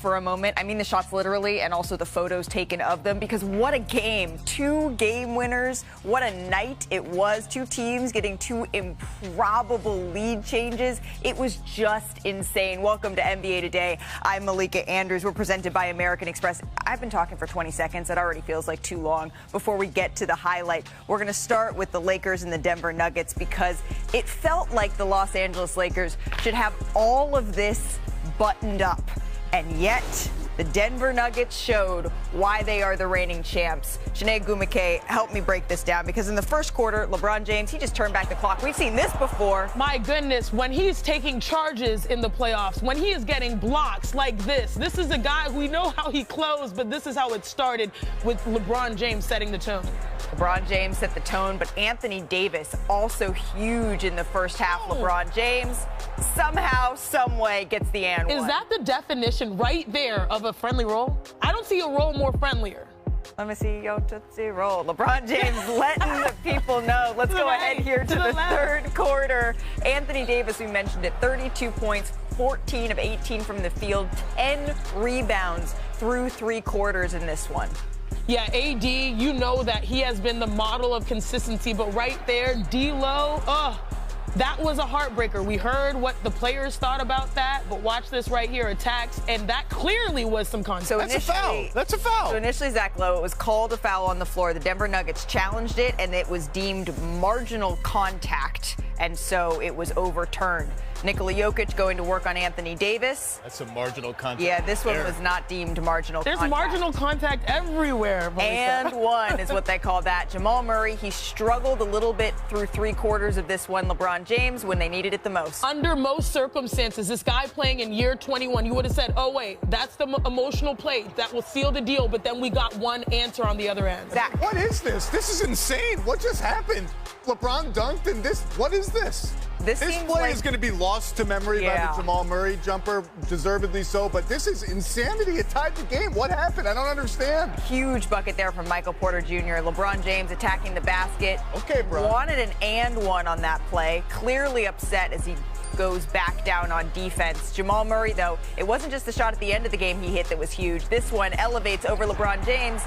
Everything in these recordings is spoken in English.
for a moment. I mean the shots literally, and also the photos taken of them, because what a game. 2 game winners. What a night it was. 2 teams getting 2 improbable lead changes. It was just insane. Welcome to NBA Today. I'm Malika Andrews. We're presented by American Express. I've been talking for 20 seconds. That already feels like too long. Before we get to the highlight, we're going to start with the Lakers and the Denver Nuggets, because it felt like the Los Angeles Lakers should have all of this buttoned up. And yet, the Denver Nuggets showed why they are the reigning champs. Sinead Gumake, help me break this down, because in the first quarter, LeBron James, he just turned back the clock. We've seen this before. My goodness, when he's taking charges in the playoffs, when he is getting blocks like this is a guy, we know how he closed, but this is how it started with LeBron James setting the tone. LeBron James set the tone, but Anthony Davis also huge in the first half. LeBron James somehow, someway gets the and one. Is that the definition right there of a friendly roll? I don't see a roll more friendlier. Let me see your Tootsie Roll. LeBron James letting the people know. Let's go ahead here to the third quarter. Anthony Davis, we mentioned it, 32 points, 14 of 18 from the field, 10 rebounds through 3 quarters in this one. Yeah, AD, you know that he has been the model of consistency, but right there, D-Lo, that was a heartbreaker. We heard what the players thought about that, but watch this right here, attacks, and that clearly was some contact. So That's a foul. That's a foul. So initially, Zach Lowe, it was called a foul on the floor. The Denver Nuggets challenged it, and it was deemed marginal contact, and so it was overturned. Nikola Jokic going to work on Anthony Davis. That's a marginal contact. Yeah, this one was not deemed marginal contact. There's marginal contact everywhere. And one is what they call that. Jamal Murray, he struggled a little bit through 3 quarters of this one. LeBron James, when they needed it the most. Under most circumstances, this guy playing in year 21, you would have said, oh, wait, that's the emotional play that will seal the deal, but then we got one answer on the other end. Zach. What is this? This is insane. What just happened? LeBron dunked, and what is this? This play is going to be lost to memory by the Jamal Murray jumper, deservedly so, but this is insanity. It tied the game. What happened? I don't understand. Huge bucket there from Michael Porter Jr. LeBron James attacking the basket. Okay, bro. Wanted an and one on that play. Clearly upset as he goes back down on defense. Jamal Murray, though, it wasn't just the shot at the end of the game he hit that was huge. This one elevates over LeBron James.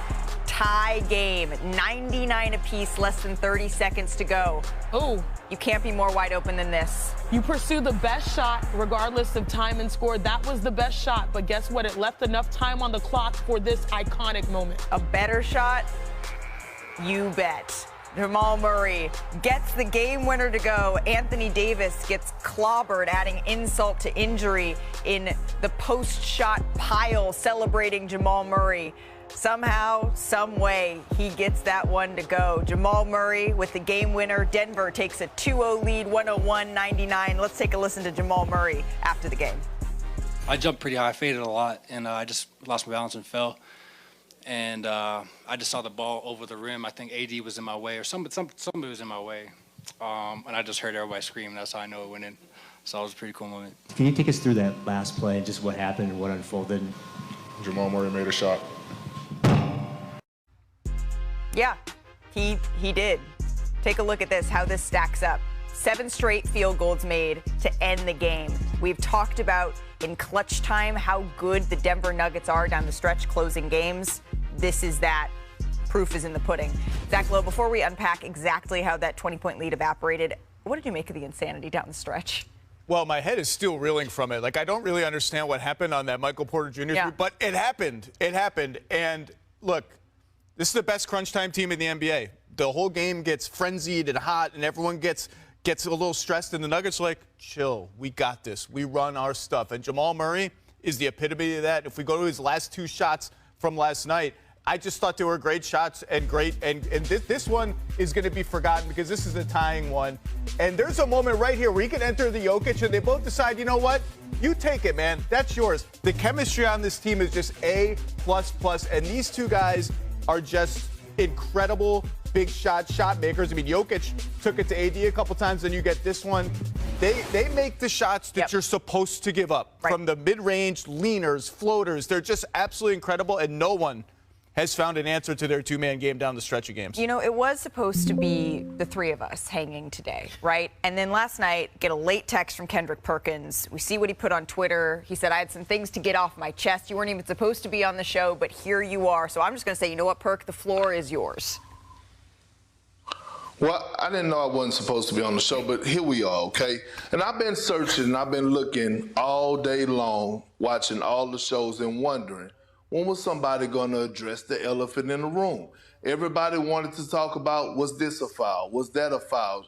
Tie game, 99 apiece, less than 30 seconds to go. Oh. You can't be more wide open than this. You pursue the best shot regardless of time and score. That was the best shot, but guess what? It left enough time on the clock for this iconic moment. A better shot? You bet. Jamal Murray gets the game winner to go. Anthony Davis gets clobbered, adding insult to injury in the post-shot pile, celebrating Jamal Murray. Somehow, some way, he gets that one to go. Jamal Murray with the game winner. Denver takes a 2-0 lead, 101-99. Let's take a listen to Jamal Murray after the game. I jumped pretty high, faded a lot, and I just lost my balance and fell. And I just saw the ball over the rim. I think AD was in my way, or somebody was in my way. And I just heard everybody scream. That's how I know it went in. So it was a pretty cool moment. Can you take us through that last play, just what happened and what unfolded? Jamal Murray made a shot. Yeah, he did. Take a look at this, how this stacks up. 7 straight field goals made to end the game. We've talked about in clutch time how good the Denver Nuggets are down the stretch closing games. This is that. Proof is in the pudding. Zach Lowe, before we unpack exactly how that 20-point lead evaporated, what did you make of the insanity down the stretch? Well, my head is still reeling from it. Like, I don't really understand what happened on that Michael Porter Jr. But it happened. It happened. And look, this is the best crunch time team in the NBA. The whole game gets frenzied and hot, and everyone gets a little stressed, and the Nuggets are like, chill, we got this. We run our stuff. And Jamal Murray is the epitome of that. If we go to his last 2 shots from last night, I just thought they were great shots and great. And this one is going to be forgotten because this is a tying one. And there's a moment right here where he can enter the Jokic, and they both decide, you know what? You take it, man. That's yours. The chemistry on this team is just A++. And these 2 guys are just incredible big shot makers. I mean, Jokic took it to AD a couple times, and you get this one. They make the shots that you're supposed to give up. From the mid-range, leaners, floaters. They're just absolutely incredible, and no one has found an answer to their two-man game down the stretch of games. You know, it was supposed to be the three of us hanging today, right? And then last night, get a late text from Kendrick Perkins. We see what he put on Twitter. He said, I had some things to get off my chest. You weren't even supposed to be on the show, but here you are. So I'm just going to say, you know what, Perk? The floor is yours. Well, I didn't know I wasn't supposed to be on the show, but here we are, okay? And I've been searching, I've been looking all day long, watching all the shows and wondering, when was somebody going to address the elephant in the room? Everybody wanted to talk about, was this a foul? Was that a foul?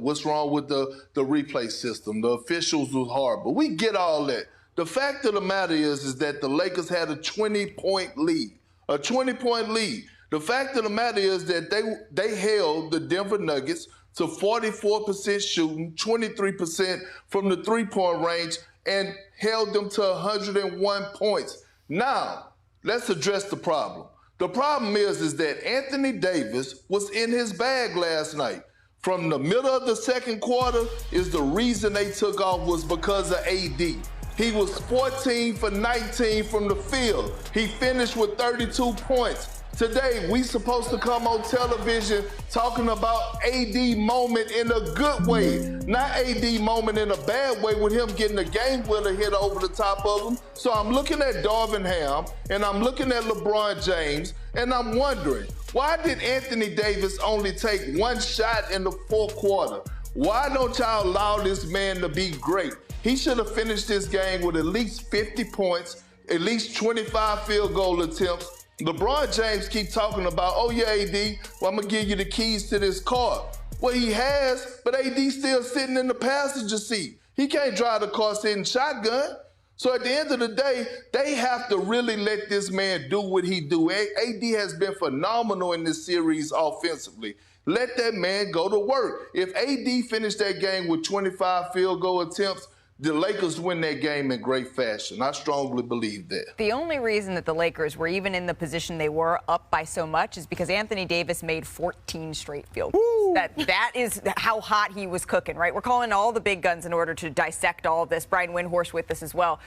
What's wrong with the replay system? The officials was horrible. We get all that. The fact of the matter is that the Lakers had a 20-point lead, a 20-point lead. The fact of the matter is that they held the Denver Nuggets to 44% shooting, 23% from the three-point range, and held them to 101 points. Now, let's address the problem. The problem is that Anthony Davis was in his bag last night. From the middle of the second quarter is the reason they took off was because of AD. He was 14 for 19 from the field. He finished with 32 points. Today, we supposed to come on television talking about AD moment in a good way, not AD moment in a bad way with him getting a game winner hit over the top of him. So I'm looking at Darvin Ham, and I'm looking at LeBron James, and I'm wondering, why did Anthony Davis only take one shot in the fourth quarter? Why don't y'all allow this man to be great? He should have finished this game with at least 50 points, at least 25 field goal attempts. LeBron James keep talking about, oh yeah, AD, well, I'm going to give you the keys to this car. Well, he has, but AD's still sitting in the passenger seat. He can't drive the car sitting shotgun. So at the end of the day, they have to really let this man do what he do. AD has been phenomenal in this series offensively. Let that man go to work. If AD finished that game with 25 field goal attempts, the Lakers win that game in great fashion. I strongly believe that. The only reason that the Lakers were even in the position they were up by so much is because Anthony Davis made 14 straight field goals. That is how hot he was cooking, right? We're calling all the big guns in order to dissect all of this. Brian Windhorst with us as well.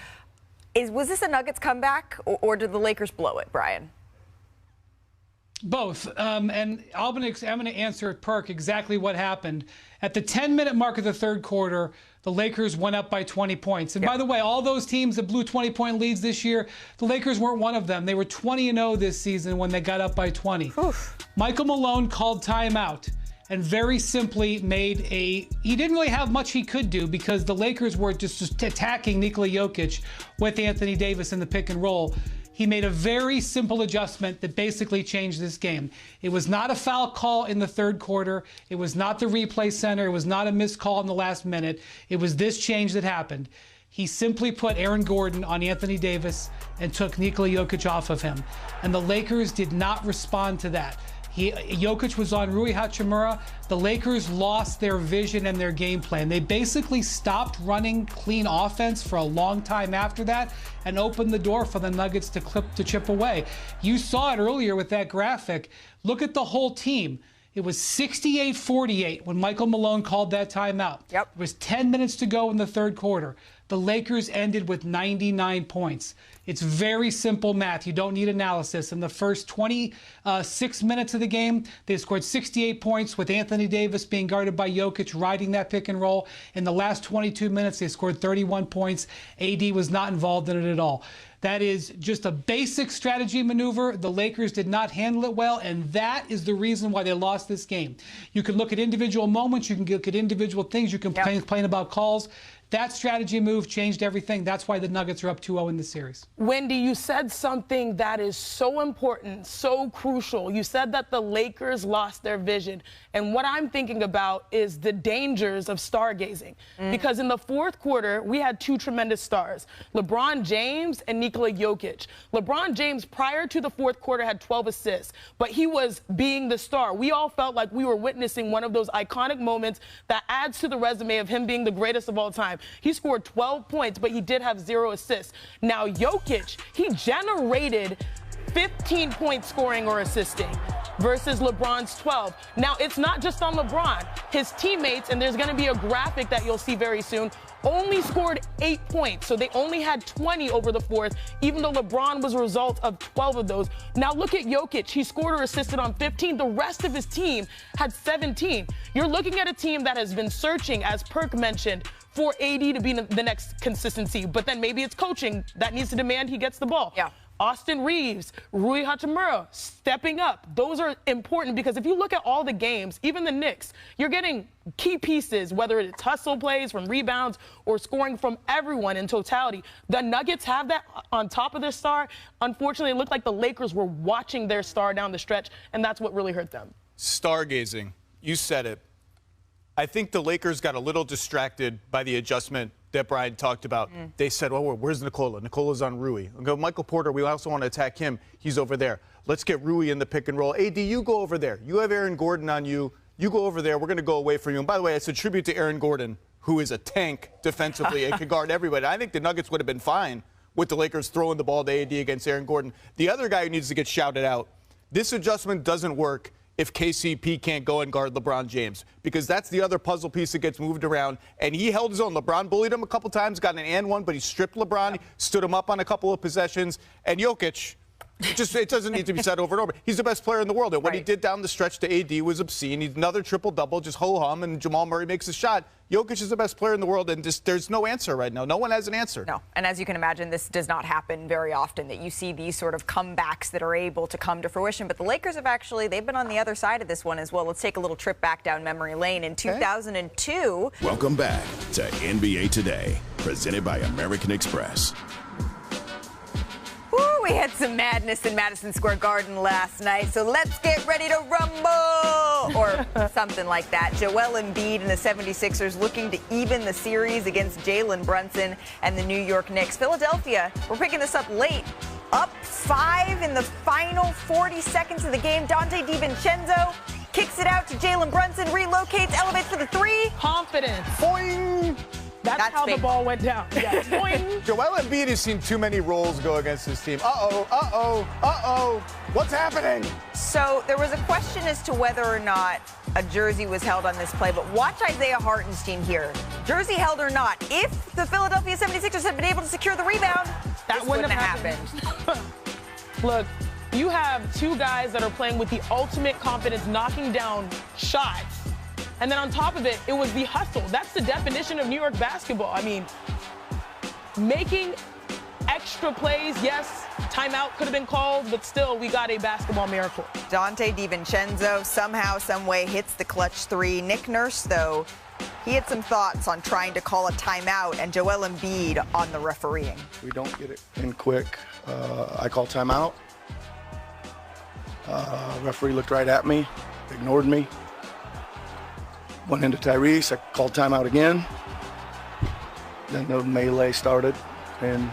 Was this a Nuggets comeback, or did the Lakers blow it, Brian? Both. And I'm going to answer Perk exactly what happened. At the 10-minute mark of the third quarter, the Lakers went up by 20 points. And by the way, all those teams that blew 20-point leads this year, the Lakers weren't one of them. They were 20-0 this season when they got up by 20. Oof. Michael Malone called timeout and very simply he didn't really have much he could do because the Lakers were just attacking Nikola Jokic with Anthony Davis in the pick and roll. He made a very simple adjustment that basically changed this game. It was not a foul call in the third quarter. It was not the replay center. It was not a missed call in the last minute. It was this change that happened. He simply put Aaron Gordon on Anthony Davis and took Nikola Jokic off of him. And the Lakers did not respond to that. Jokic was on Rui Hachimura. The Lakers lost their vision and their game plan. They basically stopped running clean offense for a long time after that and opened the door for the Nuggets to chip away. You saw it earlier with that graphic. Look at the whole team. It was 68-48 when Michael Malone called that timeout. Yep. It was 10 minutes to go in the third quarter. The Lakers ended with 99 points. It's very simple math. You don't need analysis. In the first 26 minutes of the game, they scored 68 points with Anthony Davis being guarded by Jokic, riding that pick and roll. In the last 22 minutes, they scored 31 points. AD was not involved in it at all. That is just a basic strategy maneuver. The Lakers did not handle it well, and that is the reason why they lost this game. You can look at individual moments. You can look at individual things. You can complain about calls. That strategy move changed everything. That's why the Nuggets are up 2-0 in the series. Wendy, you said something that is so important, so crucial. You said that the Lakers lost their vision. And what I'm thinking about is the dangers of stargazing. Because in the fourth quarter, we had two tremendous stars, LeBron James and Nikola Jokic. LeBron James, prior to the fourth quarter, had 12 assists, but he was being the star. We all felt like we were witnessing one of those iconic moments that adds to the resume of him being the greatest of all time. He scored 12 points, but he did have 0 assists. Now, Jokic, he generated 15 points scoring or assisting versus LeBron's 12. Now, it's not just on LeBron. His teammates, and there's going to be a graphic that you'll see very soon, only scored 8 points. So they only had 20 over the fourth, even though LeBron was a result of 12 of those. Now look at Jokic. He scored or assisted on 15. The rest of his team had 17. You're looking at a team that has been searching, as Perk mentioned, for AD to be the next consistency. But then maybe it's coaching that needs to demand he gets the ball. Yeah. Austin Reeves, Rui Hachimura stepping up. Those are important because if you look at all the games, even the Knicks, you're getting key pieces, whether it's hustle plays from rebounds or scoring from everyone in totality. The Nuggets have that on top of their star. Unfortunately, it looked like the Lakers were watching their star down the stretch, and that's what really hurt them. Stargazing. You said it. I think the Lakers got a little distracted by the adjustment that Brian talked about. They said, oh, where's Nikola? Nikola's on Rui. I'll go, Michael Porter, we also want to attack him. He's over there. Let's get Rui in the pick and roll. AD, you go over there. You have Aaron Gordon on you. You go over there. We're going to go away from you. And by the way, it's a tribute to Aaron Gordon, who is a tank defensively and can guard everybody. I think the Nuggets would have been fine with the Lakers throwing the ball to AD against Aaron Gordon. The other guy who needs to get shouted out, this adjustment doesn't work if KCP can't go and guard LeBron James, because that's the other puzzle piece that gets moved around. And he held his own. LeBron bullied him a couple times, got an and one, but he stripped LeBron, stood him up on a couple of possessions. And Jokic, it doesn't need to be said over and over. He's the best player in the world. And what he did down the stretch to AD was obscene. He's another triple-double, just ho-hum, and Jamal Murray makes a shot. Jokic is the best player in the world, and just, there's no answer right now. No one has an answer. No, and as you can imagine, this does not happen very often, that you see these sort of comebacks that are able to come to fruition. But the Lakers have actually, they've been on the other side of this one as well. Let's take a little trip back down memory lane. In 2002. Welcome back to NBA Today, presented by American Express. Woo, we had some madness in Madison Square Garden last night, so let's get ready to rumble, or something like that. Joel Embiid and the 76ers looking to even the series against Jalen Brunson and the New York Knicks. Philadelphia, we're picking this up late, up 5 in the final 40 seconds of the game. Dante DiVincenzo kicks it out to Jalen Brunson, relocates, elevates for the three. Confidence. Boing! That's how big. the ball went down. Yeah. Boing. Joel Embiid has seen too many roles go against his team. What's happening? So there was a question as to whether or not a jersey was held on this play, but watch Isaiah Hartenstein here. Jersey held or not, if the Philadelphia 76ers had been able to secure the rebound, that wouldn't have happened. Look, you have two guys that are playing with the ultimate confidence, knocking down shots. And then on top of it, it was the hustle. That's the definition of New York basketball. I mean, making extra plays, yes, timeout could have been called, but still, we got a basketball miracle. Dante DiVincenzo somehow, some way hits the clutch three. Nick Nurse, though, he had some thoughts on trying to call a timeout, and Joel Embiid on the refereeing. We don't get it in quick. I call timeout. Referee looked right at me, ignored me. Went into Tyrese, I called timeout again. Then the melee started, and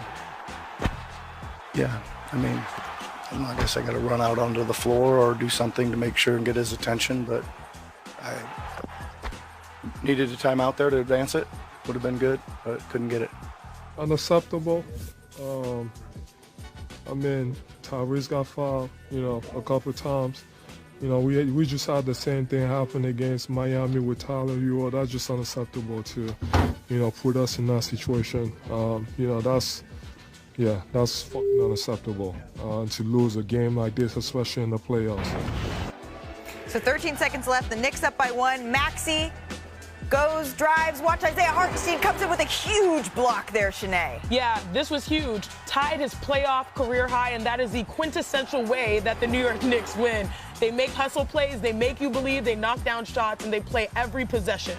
yeah, I mean, I guess I got to run out onto the floor or do something to make sure and get his attention, but I needed a timeout there to advance it. Would have been good, but couldn't get it. Unacceptable. I mean, Tyrese got fouled, a couple of times. We just had the same thing happen against Miami with Tyler Hero. That's just unacceptable to, put us in that situation. That's fucking unacceptable to lose a game like this, especially in the playoffs. So 13 seconds left. The Knicks up by 1. Maxey goes, drives. Watch Isaiah Hartenstein comes in with a huge block there, Shanae. Yeah, this was huge. Tied his playoff career high, and that is the quintessential way that the New York Knicks win. They make hustle plays, they make you believe, they knock down shots, and they play every possession.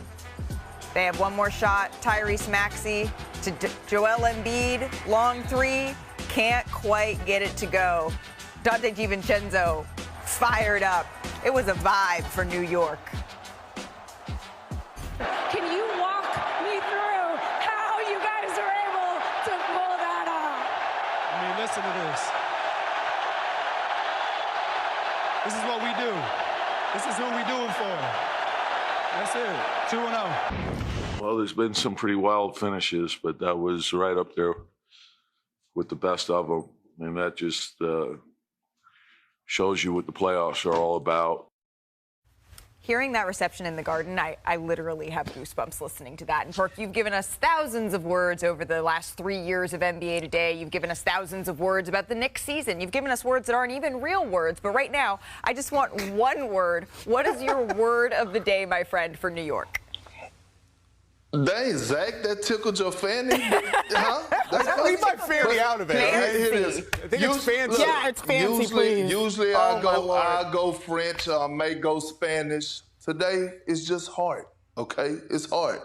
They have one more shot. Tyrese Maxey to Joel Embiid. Long three. Can't quite get it to go. Dante DiVincenzo fired up. It was a vibe for New York. Can you walk me through how you guys are able to pull that off? I mean, listen to this. This is what we do. This is who we do it for. That's it. 2-0. Well, there's been some pretty wild finishes, but that was right up there with the best of them. And that just shows you what the playoffs are all about. Hearing that reception in the Garden, I literally have goosebumps listening to that. And Perk, you've given us thousands of words over the last 3 years of NBA Today. You've given us thousands of words about the Knicks season. You've given us words that aren't even real words. But right now, I just want one word. What is your word of the day, my friend, for New York? Dang, Zach, that tickled your fanny? Huh? Leave my fanny out of it. Right? Here it is. I think it's fancy. Yeah, it's fancy, please. Usually I go French, may go Spanish. Today, it's just heart, okay? It's heart.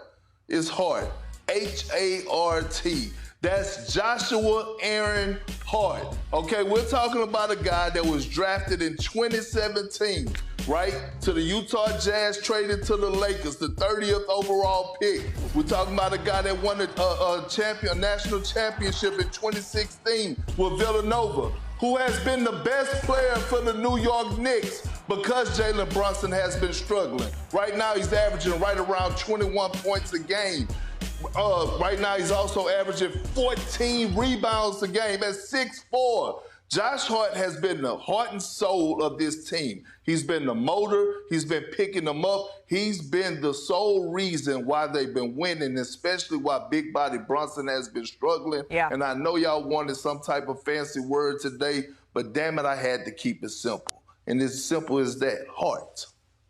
It's heart. H-A-R-T. That's Joshua Aaron Hart. Okay, we're talking about a guy that was drafted in 2017, right? To the Utah Jazz, traded to the Lakers, the 30th overall pick. We're talking about a guy that won a national championship in 2016 with Villanova, who has been the best player for the New York Knicks because Jalen Brunson has been struggling. Right now, he's averaging right around 21 points a game. Right now, he's also averaging 14 rebounds a game at 6'4". Josh Hart has been the heart and soul of this team. He's been the motor. He's been picking them up. He's been the sole reason why they've been winning, especially why Big Body Brunson has been struggling. Yeah. And I know y'all wanted some type of fancy word today, but damn it, I had to keep it simple. And it's simple as that, heart.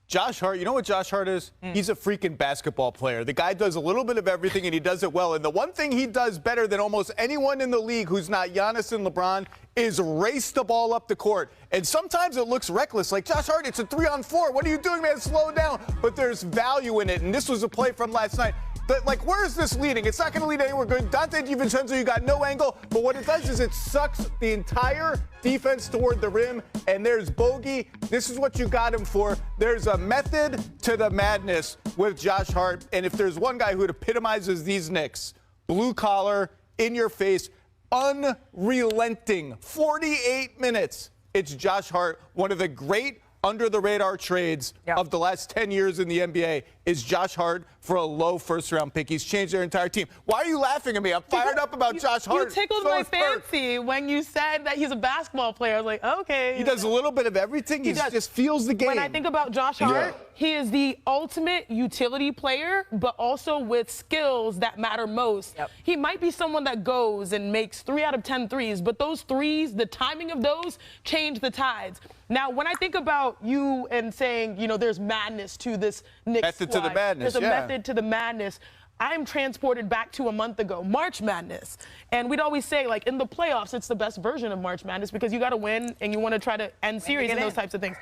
Josh Hart, you know what Josh Hart is? He's a freaking basketball player. The guy does a little bit of everything, and he does it well. And the one thing he does better than almost anyone in the league who's not Giannis and LeBron is race the ball up the court. And sometimes it looks reckless. Like, Josh Hart, it's a 3-on-4. What are you doing, man? Slow down. But there's value in it. And this was a play from last night. But, like, where is this leading? It's not going to lead anywhere good. Dante DiVincenzo, you got no angle. But what it does is it sucks the entire defense toward the rim. And there's Bogey. This is what you got him for. There's a method to the madness with Josh Hart. And if there's one guy who epitomizes these Knicks, blue collar, in your face, unrelenting, 48 minutes, it's Josh Hart, one of the great under-the-radar trades of the last 10 years in the NBA is Josh Hart for a low first-round pick. He's changed their entire team. Why are you laughing at me? I'm fired up about Josh Hart. You tickled my fancy when you said that he's a basketball player. I was like, okay. He does a little bit of everything. He just feels the game. When I think about Josh Hart, he is the ultimate utility player, but also with skills that matter most. He might be someone that goes and makes 3 out of 10 threes, but those threes, the timing of those change the tides. Now, when I think about you and saying, you know, there's madness to this Knicks method to the madness. There's a method to the madness. I'm transported back to a month ago, March Madness. And we'd always say, like, in the playoffs, it's the best version of March Madness because you got to win and you want to try to end series and those types of things.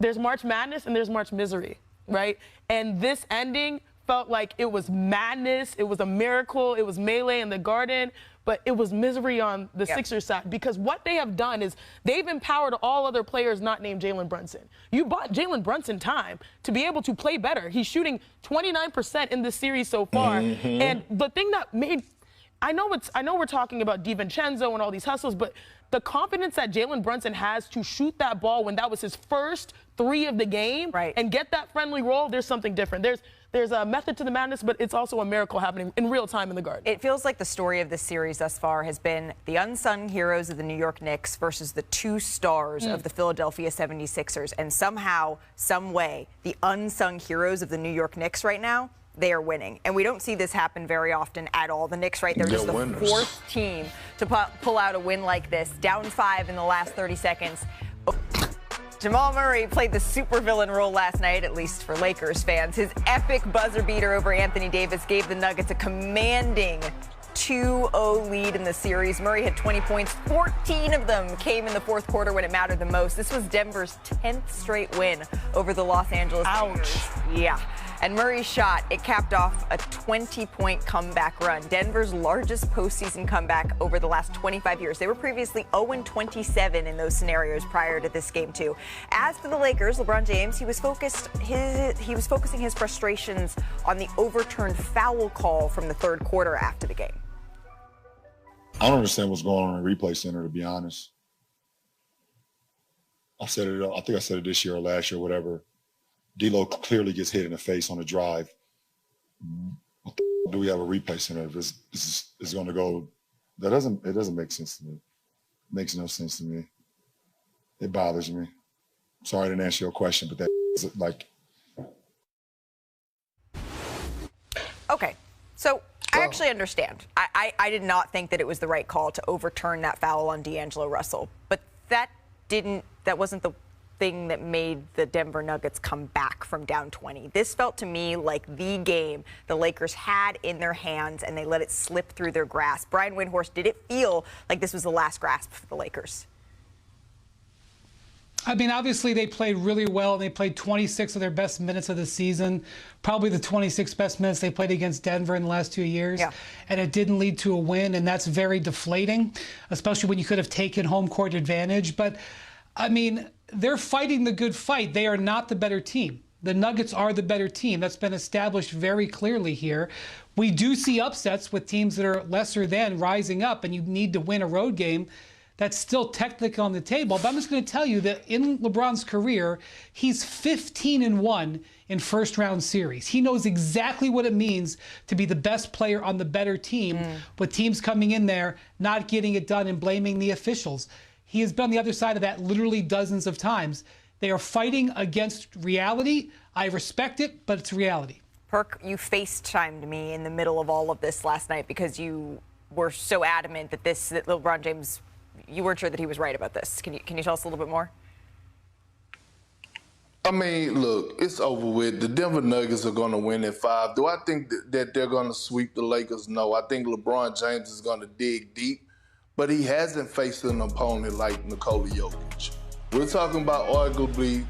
There's March Madness and there's March Misery, right? And this ending felt like it was madness. It was a miracle. It was melee in the Garden. But it was misery on the Sixers side because what they have done is they've empowered all other players not named Jalen Brunson. You bought Jalen Brunson time to be able to play better. He's shooting 29% in this series so far. And the thing that made I know we're talking about DiVincenzo and all these hustles, but the confidence that Jalen Brunson has to shoot that ball when that was his first 3 of the game and get that friendly roll, there's something different. There's a method to the madness, but it's also a miracle happening in real time in the Garden. It feels like the story of this series thus far has been the unsung heroes of the New York Knicks versus the 2 stars of the Philadelphia 76ers. And somehow, some way, the unsung heroes of the New York Knicks right now, they are winning. And we don't see this happen very often at all. The Knicks, right, they're just the 4th team to pull out a win like this. Down 5 in the last 30 seconds. Jamal Murray played the supervillain role last night, at least for Lakers fans. His epic buzzer beater over Anthony Davis gave the Nuggets a commanding 2-0 lead in the series. Murray had 20 points. 14 of them came in the 4th quarter when it mattered the most. This was Denver's 10th straight win over the Los Angeles Lakers. Yeah. And Murray's shot, it capped off a 20-point comeback run. Denver's largest postseason comeback over the last 25 years. They were previously 0-27 in those scenarios prior to this game, too. As for the Lakers, LeBron James, he was focusing his frustrations on the overturned foul call from the 3rd quarter after the game. I don't understand what's going on in the replay center, to be honest. I think I said it this year or last year, whatever. D'Lo clearly gets hit in the face on a drive. What the do we have a replay center if this is going to go? It doesn't make sense to me. It makes no sense to me. It bothers me. Sorry I didn't answer your question, but that is like Okay, so I actually understand. I did not think that it was the right call to overturn that foul on D'Angelo Russell, but that wasn't the thing that made the Denver Nuggets come back from down 20. This felt to me like the game the Lakers had in their hands, and they let it slip through their grasp. Brian Windhorst, did it feel like this was the last grasp for the Lakers? I mean, obviously they played really well. They played 26 of their best minutes of the season, probably the 26 best minutes they played against Denver in the last 2 years. Yeah. And it didn't lead to a win, and that's very deflating, especially when you could have taken home court advantage. But, I mean, they're fighting the good fight. They are not the better team. The Nuggets are the better team. That's been established very clearly here. We do see upsets with teams that are lesser than rising up, and you need to win a road game. That's still technically on the table. But I'm just going to tell you that in LeBron's career, he's 15-1 in first-round series. He knows exactly what it means to be the best player on the better team, with teams coming in there, not getting it done and blaming the officials. He has been on the other side of that literally dozens of times. They are fighting against reality. I respect it, but it's reality. Perk, you FaceTimed me in the middle of all of this last night because you were so adamant that LeBron James, you weren't sure that he was right about this. Can you tell us a little bit more? I mean, look, it's over with. The Denver Nuggets are going to win in 5. Do I think that they're going to sweep the Lakers? No. I think LeBron James is going to dig deep, but he hasn't faced an opponent like Nikola Jokic. We're talking about arguably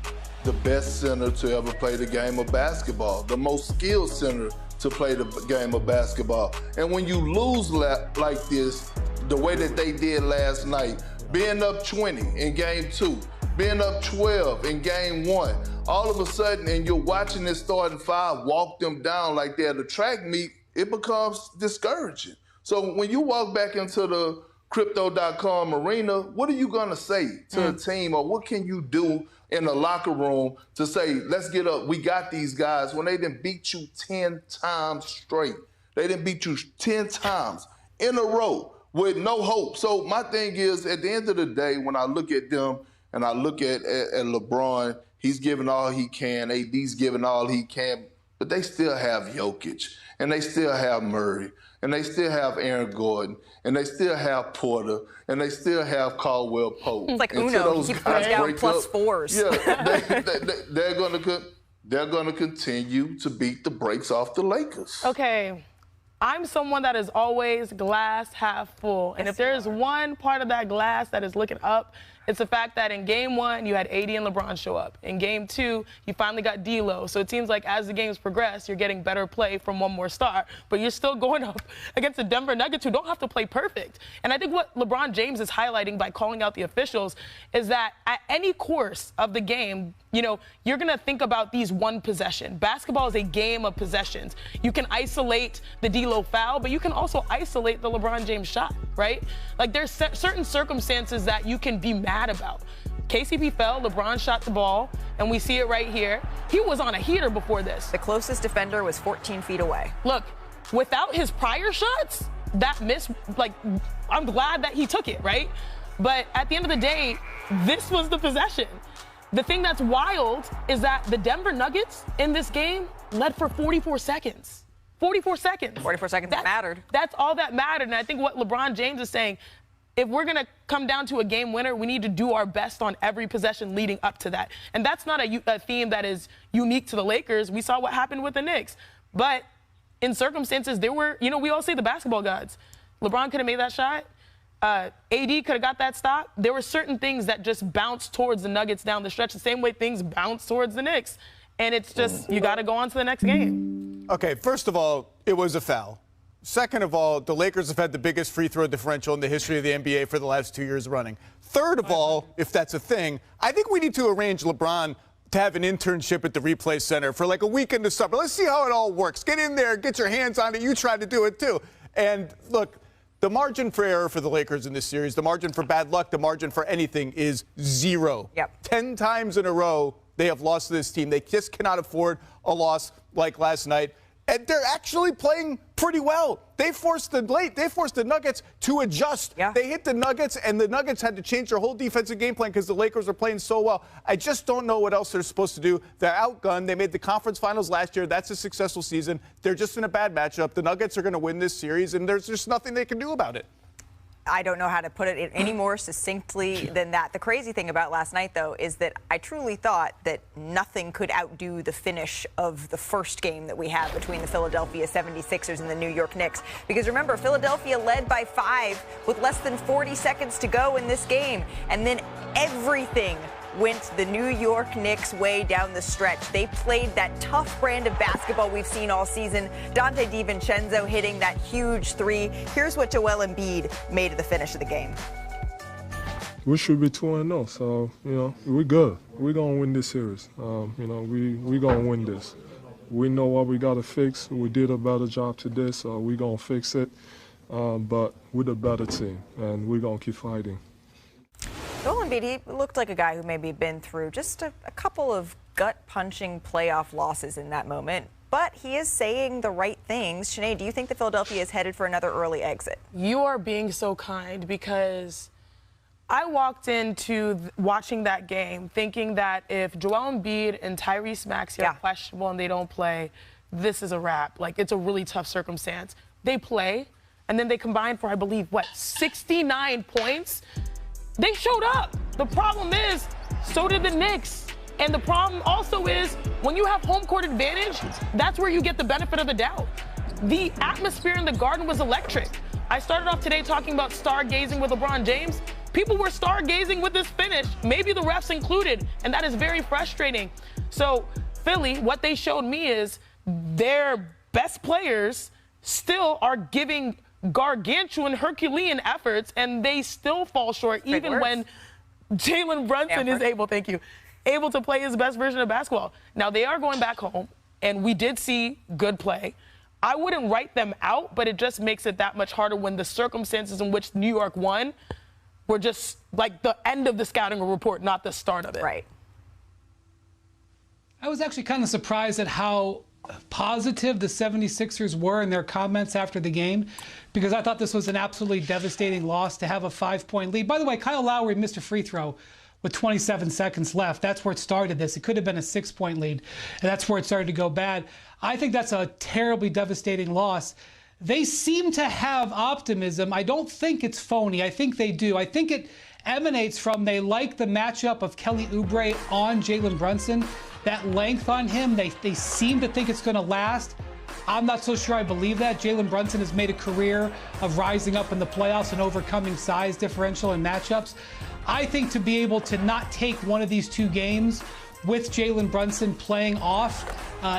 the best center to ever play the game of basketball, the most skilled center to play the game of basketball. And when you lose like this, the way that they did last night, being up 20 in game 2, being up 12 in game 1, all of a sudden, and you're watching this starting 5 walk them down like they're at a track meet, it becomes discouraging. So when you walk back into the Crypto.com arena, what are you going to say to a team, or what can you do in the locker room to say, let's get up, we got these guys, when they didn't beat you 10 times straight? They didn't beat you 10 times in a row with no hope. So my thing is, at the end of the day, when I look at them and I look at LeBron, he's giving all he can, AD's giving all he can, but they still have Jokic, and they still have Murray, and they still have Aaron Gordon, and they still have Porter, and they still have Caldwell Pope. It's like Uno, he keeps putting down +4s. Yeah, they're gonna continue to beat the brakes off the Lakers. Okay, I'm someone that is always glass half full, and if there is one part of that glass that is looking up, it's the fact that in game 1, you had AD and LeBron show up. In game 2, you finally got D'Lo. So it seems like as the games progress, you're getting better play from one more star. But you're still going up against the Denver Nuggets, who don't have to play perfect. And I think what LeBron James is highlighting by calling out the officials is that at any course of the game, you know, you're going to think about these one possession. Basketball is a game of possessions. You can isolate the D'Lo foul, but you can also isolate the LeBron James shot, right? Like, there's certain circumstances that you can be mad about. KCP fell, LeBron shot the ball, and we see it right here. He was on a heater before this. The closest defender was 14 feet away. Look, without his prior shots, that miss, like, I'm glad that he took it, right? But at the end of the day, this was the possession. The thing that's wild is that the Denver Nuggets in this game led for 44 seconds. 44 seconds. 44 seconds that mattered. That's all that mattered. And I think what LeBron James is saying, if we're going to come down to a game winner, we need to do our best on every possession leading up to that. And that's not a theme that is unique to the Lakers. We saw what happened with the Knicks. But in circumstances, there were, you know, we all say the basketball gods. LeBron could have made that shot. AD could have got that stop. There were certain things that just bounced towards the Nuggets down the stretch, the same way things bounce towards the Knicks. And it's just, you got to go on to the next game. Okay, first of all, it was a foul. Second of all, the Lakers have had the biggest free throw differential in the history of the NBA for the last 2 years running. Third of all, if that's a thing, I think we need to arrange LeBron to have an internship at the Replay Center for like a week in the summer. Let's see how it all works. Get in there, get your hands on it. You try to do it too. And look, the margin for error for the Lakers in this series, the margin for bad luck, the margin for anything is 0. Yep. 10 times in a row they have lost to this team. They just cannot afford a loss like last night. and they're actually playing pretty well. They forced the Nuggets to adjust. Yeah. They hit the Nuggets, and the Nuggets had to change their whole defensive game plan because the Lakers were playing so well. I just don't know what else they're supposed to do. They're outgunned. They made the conference finals last year. That's a successful season. They're just in a bad matchup. The Nuggets are going to win this series, and there's just nothing they can do about it. I don't know how to put it any more succinctly than that. The crazy thing about last night, though, is that I truly thought that nothing could outdo the finish of the first game that we had between the Philadelphia 76ers and the New York Knicks. Because remember, Philadelphia led by 5 with less than 40 seconds to go in this game. And then everything went the New York Knicks way down the stretch. They played that tough brand of basketball we've seen all season. Dante DiVincenzo hitting that huge 3. Here's what Joel Embiid made of the finish of the game. We should be 2-0, so, we're good. We're going to win this series. We're going to win this. We know what we got to fix. We did a better job today, so we're going to fix it. But we're the better team, and we're going to keep fighting. Joel Embiid, he looked like a guy who maybe been through just a couple of gut-punching playoff losses in that moment. But he is saying the right things. Sinead, do you think that Philadelphia is headed for another early exit? You are being so kind, because I walked into watching that game thinking that if Joel Embiid and Tyrese Maxey are questionable and they don't play, this is a wrap. Like, it's a really tough circumstance. They play, and then they combine for, I believe, 69 points? They showed up. The problem is, so did the Knicks. And the problem also is, when you have home court advantage, that's where you get the benefit of the doubt. The atmosphere in the Garden was electric. I started off today talking about stargazing with LeBron James. People were stargazing with this finish, maybe the refs included, and that is very frustrating. So Philly, what they showed me is their best players still are giving gargantuan Herculean efforts, and they still fall short, even when Jalen Brunson is able to play his best version of basketball. Now, they are going back home, and we did see good play. I wouldn't write them out, but it just makes it that much harder when the circumstances in which New York won were just like the end of the scouting report, not the start of it. Right. I was actually kind of surprised at how positive the 76ers were in their comments after the game, because I thought this was an absolutely devastating loss to have a 5-point lead. By the way, Kyle Lowry missed a free throw with 27 seconds left. That's where it started this. It could have been a 6-point lead, and that's where it started to go bad. I think that's a terribly devastating loss. They seem to have optimism. I don't think it's phony. I think they do. I think it emanates from they like the matchup of Kelly Oubre on Jalen Brunson. That length on him, they seem to think it's going to last. I'm not so sure I believe that. Jalen Brunson has made a career of rising up in the playoffs and overcoming size differential in matchups. I think to be able to not take one of these 2 games with Jalen Brunson playing off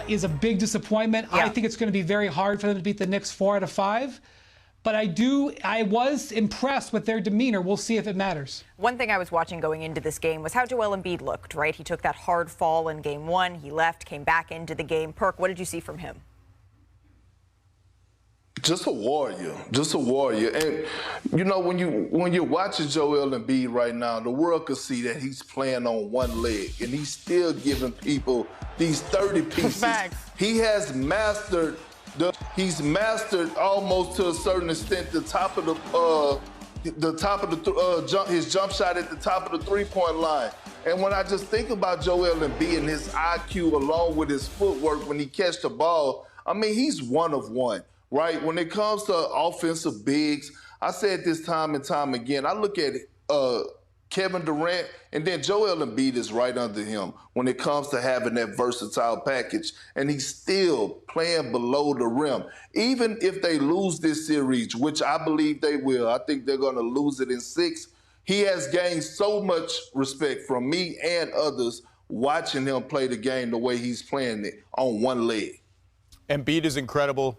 is a big disappointment. Yeah. I think it's going to be very hard for them to beat the Knicks 4 out of 5. But I was impressed with their demeanor. We'll see if it matters. One thing I was watching going into this game was how Joel Embiid looked, right? He took that hard fall in game 1. He left, came back into the game. Perk, what did you see from him? Just a warrior. And, when you're watching Joel Embiid right now, the world could see that he's playing on one leg, and he's still giving people these 30 pieces. He has mastered almost to a certain extent his jump shot at the top of the three-point line. And when I just think about Joel Embiid and his IQ along with his footwork when he catch the ball, I mean, he's one of one, right? When it comes to offensive bigs, I said this time and time again, I look at Kevin Durant, and then Joel Embiid is right under him when it comes to having that versatile package, and he's still playing below the rim. Even if they lose this series, which I believe they will, I think they're going to lose it in 6. He has gained so much respect from me and others watching him play the game the way he's playing it on one leg. Embiid is incredible.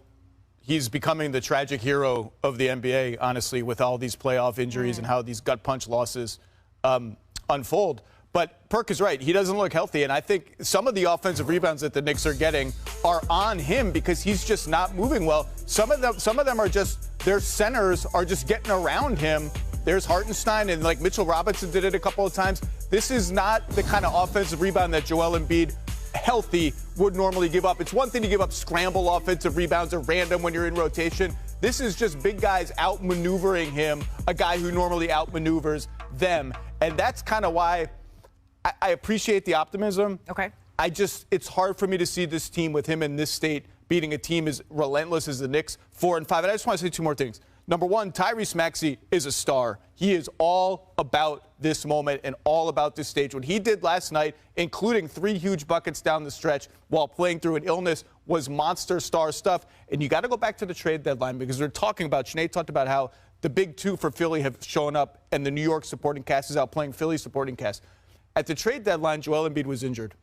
He's becoming the tragic hero of the NBA, honestly, with all these playoff injuries and how these gut punch losses unfold. But Perk is right. He doesn't look healthy. And I think some of the offensive rebounds that the Knicks are getting are on him because he's just not moving well. Some of them are just, their centers are just getting around him. There's Hartenstein and like Mitchell Robinson did it a couple of times. This is not the kind of offensive rebound that Joel Embiid healthy, would normally give up. It's one thing to give up scramble offensive rebounds at random when you're in rotation. This is just big guys outmaneuvering him, a guy who normally outmaneuvers them. And that's kind of why I appreciate the optimism. Okay. It's hard for me to see this team with him in this state beating a team as relentless as the Knicks, 4-5. And I just want to say two more things. Number one, Tyrese Maxey is a star. He is all about this moment and all about this stage. What he did last night, including 3 huge buckets down the stretch while playing through an illness, was monster star stuff. And you got to go back to the trade deadline because we're talking about, Sinead talked about how the big two for Philly have shown up and the New York supporting cast is outplaying Philly's supporting cast. At the trade deadline, Joel Embiid was injured.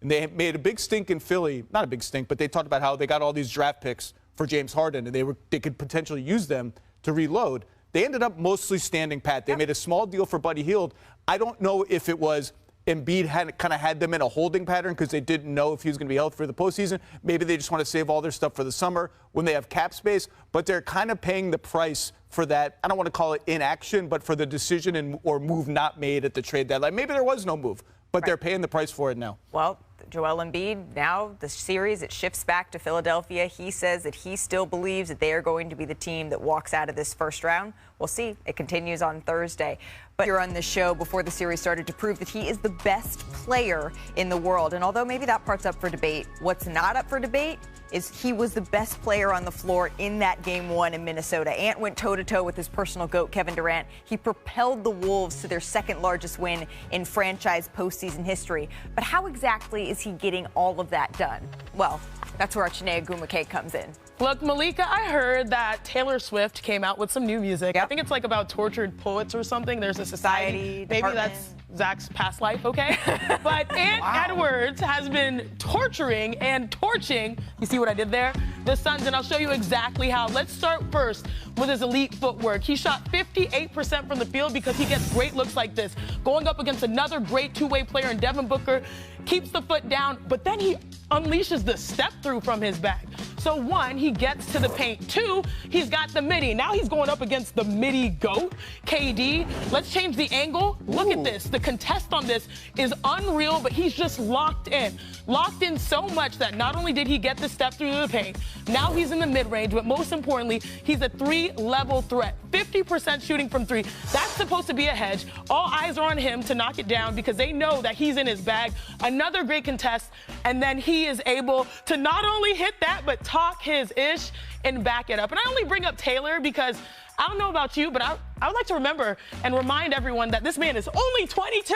And they made a big stink in Philly, not a big stink, but they talked about how they got all these draft picks for James Harden and they could potentially use them to reload. They ended up mostly standing pat. They made a small deal for Buddy Hield. I don't know if it was Embiid had them in a holding pattern because they didn't know if he was going to be healthy for the postseason. Maybe they just want to save all their stuff for the summer when they have cap space. But they're kind of paying the price for that. I don't want to call it inaction, but for the decision or move not made at the trade deadline. Maybe there was no move, but they're paying the price for it now. Well, Joel Embiid, now the series, it shifts back to Philadelphia. He says that he still believes that they are going to be the team that walks out of this first round. We'll see. It continues on Thursday. But you're on this show before the series started to prove that he is the best player in the world. And although maybe that part's up for debate, what's not up for debate is he was the best player on the floor in that Game 1 in Minnesota. Ant went toe-to-toe with his personal GOAT, Kevin Durant. He propelled the Wolves to their second largest win in franchise postseason history. But how exactly is he getting all of that done? Well, that's where our Chinea Gumake comes in. Look, Malika, I heard that Taylor Swift came out with some new music. Yep. I think it's like about tortured poets or something. There's a society. Maybe that's Zach's past life, okay? But Ant Edwards has been torturing and torching. You see what I did there? The Suns, and I'll show you exactly how. Let's start first with his elite footwork. He shot 58% from the field because he gets great looks like this. Going up against another great two-way player in Devin Booker, keeps the foot down, but then he unleashes the step-through from his bag. So 1, he gets to the paint. 2, he's got the midi. Now he's going up against the midi GOAT, KD. Let's change the angle. Look at this. The contest on this is unreal, but he's just locked in. Locked in so much that not only did he get the step through the paint, now he's in the mid-range, but most importantly, he's a 3-level threat. 50% shooting from 3. That's supposed to be a hedge. All eyes are on him to knock it down because they know that he's in his bag. Another great contest, and then he is able to not only hit that, but talk his ish and back it up. And I only bring up Taylor because I don't know about you, but I would like to remember and remind everyone that this man is only 22.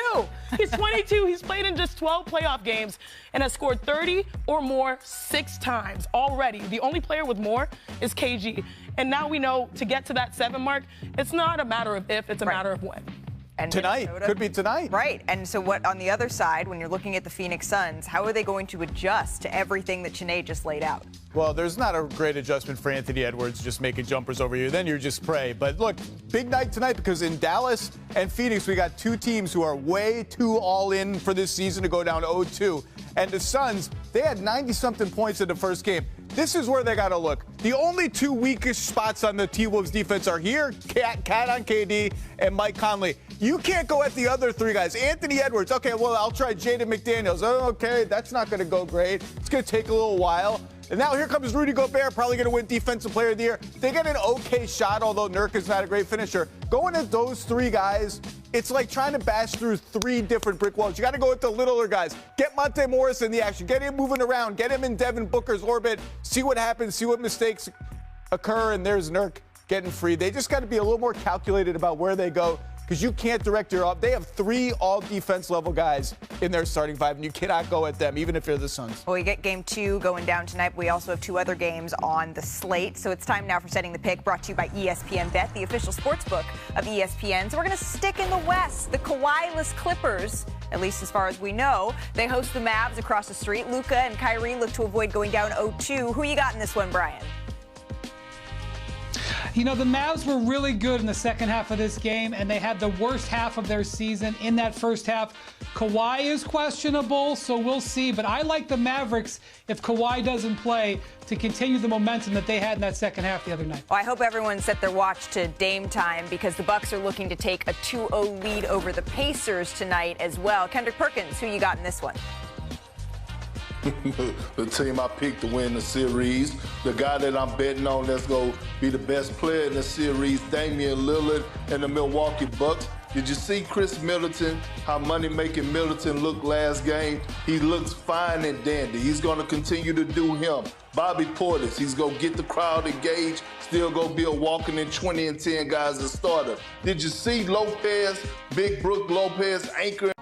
He's 22. He's played in just 12 playoff games and has scored 30 or more 6 times already. The only player with more is KG. And now we know to get to that 7 mark, it's not a matter of if, it's a matter of when. And tonight. Minnesota, could be tonight. Right. And so what on the other side, when you're looking at the Phoenix Suns, how are they going to adjust to everything that Sinead just laid out? Well, there's not a great adjustment for Anthony Edwards just making jumpers over you. Then you're just prey. But look, big night tonight because in Dallas and Phoenix, we got 2 teams who are way too all in for this season to go down 0-2. And the Suns, they had 90-something points in the first game. This is where they got to look. The only 2 weakest spots on the T-Wolves defense are here, Cat on KD and Mike Conley. You can't go at the other 3 guys. Anthony Edwards, okay, well, I'll try Jaden McDaniels. Oh, okay, that's not going to go great. It's going to take a little while. And now here comes Rudy Gobert, probably going to win Defensive Player of the Year. They get an okay shot, although Nurk is not a great finisher. Going at those 3 guys, it's like trying to bash through 3 different brick walls. You got to go with the littler guys. Get Monte Morris in the action. Get him moving around. Get him in Devin Booker's orbit. See what happens. See what mistakes occur. And there's Nurk getting free. They just got to be a little more calculated about where they go because you can't direct your up. They have 3 all-defense level guys in their starting 5, and you cannot go at them, even if you're the Suns. Well, we get Game 2 going down tonight. We also have 2 other games on the slate. So it's time now for Setting the Pick, brought to you by ESPN Bet, the official sports book of ESPN. So we're going to stick in the West. The Kawhi-less Clippers, at least as far as we know, they host the Mavs across the street. Luka and Kyrie look to avoid going down 0-2. Who you got in this one, Brian? You know, the Mavs were really good in the second half of this game, and they had the worst half of their season in that first half. Kawhi is questionable, so we'll see. But I like the Mavericks, if Kawhi doesn't play, to continue the momentum that they had in that second half the other night. Well, I hope everyone set their watch to Dame time because the Bucks are looking to take a 2-0 lead over the Pacers tonight as well. Kendrick Perkins, who you got in this one? the team I picked to win the series. The guy that I'm betting on that's going to be the best player in the series, Damian Lillard and the Milwaukee Bucks. Did you see Chris Middleton, how money-making Middleton looked last game? He looks fine and dandy. He's going to continue to do him. Bobby Portis, he's going to get the crowd engaged, still going to be a walking in 20 and 10 guy as a starter. Did you see Lopez, Big Brook Lopez, anchoring?